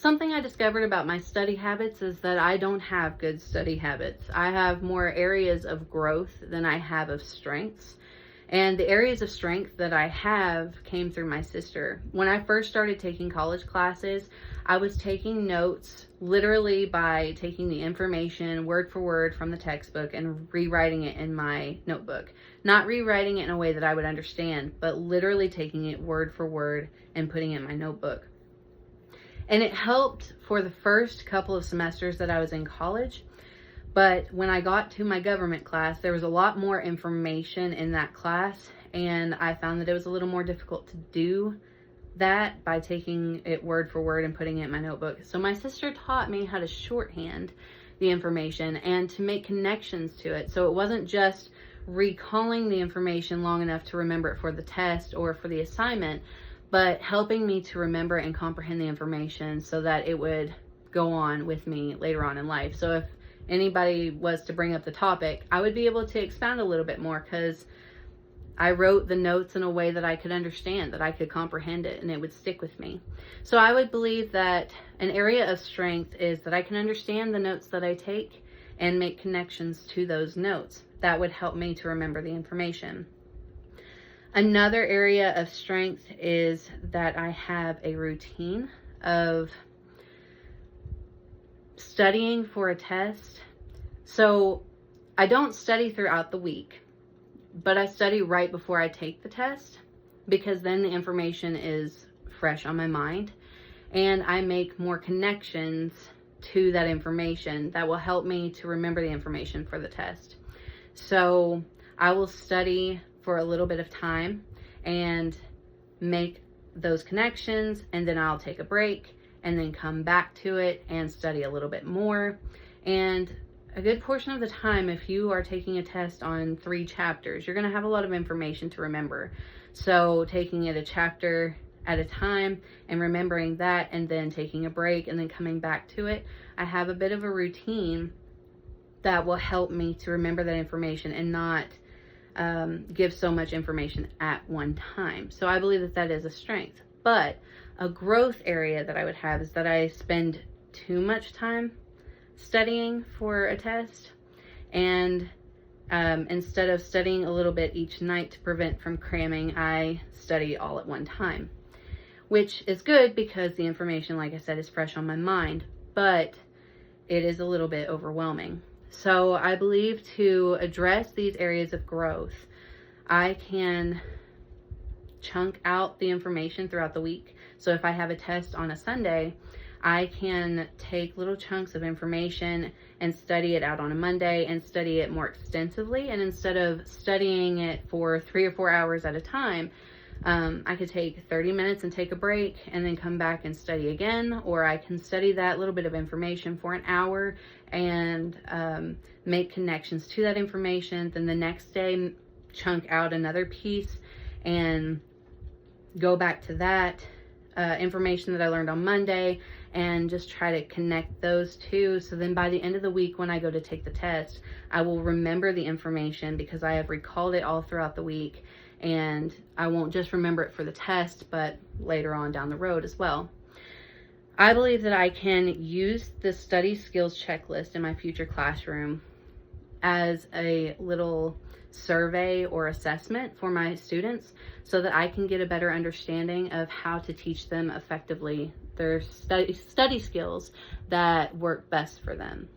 Something I discovered about my study habits is that I don't have good study habits. I have more areas of growth than I have of strengths. And the areas of strength that I have came through my sister. When I first started taking college classes, I was taking notes literally by taking the information word for word from the textbook and rewriting it in my notebook. Not rewriting it in a way that I would understand, but literally taking it word for word and putting it in my notebook. And it helped for the first couple of semesters that I was in college. But when I got to my government class, there was a lot more information in that class, and I found that it was a little more difficult to do that by taking it word for word and putting it in my notebook. So my sister taught me how to shorthand the information and to make connections to it. So it wasn't just recalling the information long enough to remember it for the test or for the assignment, but helping me to remember and comprehend the information so that it would go on with me later on in life. So if anybody was to bring up the topic, I would be able to expound a little bit more because I wrote the notes in a way that I could understand, that I could comprehend it, and it would stick with me. So I would believe that an area of strength is that I can understand the notes that I take and make connections to those notes. That would help me to remember the information. Another area of strength is that I have a routine of studying for a test. So I don't study throughout the week, but I study right before I take the test because then the information is fresh on my mind and I make more connections to that information that will help me to remember the information for the test. So I will study for a little bit of time and make those connections, and then I'll take a break and then come back to it and study a little bit more. And a good portion of the time, if you are taking a test on 3 chapters, you're going to have a lot of information to remember. So taking it a chapter at a time and remembering that, and then taking a break and then coming back to it, I have a bit of a routine that will help me to remember that information and not give so much information at one time. So I believe that that is a strength. But a growth area that I would have is that I spend too much time studying for a test, and instead of studying a little bit each night to prevent from cramming, I study all at one time, which is good because the information, like I said, is fresh on my mind, but it is a little bit overwhelming. So I believe to address these areas of growth, I can chunk out the information throughout the week. So if I have a test on a Sunday, I can take little chunks of information and study it out on a Monday and study it more extensively. And instead of studying it for 3 or 4 hours at a time, I could take 30 minutes and take a break and then come back and study again, or I can study that little bit of information for an hour and make connections to that information. Then the next day, chunk out another piece and go back to that information that I learned on Monday and just try to connect those two. So then by the end of the week, when I go to take the test, I will remember the information because I have recalled it all throughout the week. And I won't just remember it for the test, but later on down the road as well. I believe that I can use the study skills checklist in my future classroom as a little survey or assessment for my students so that I can get a better understanding of how to teach them effectively their study skills that work best for them.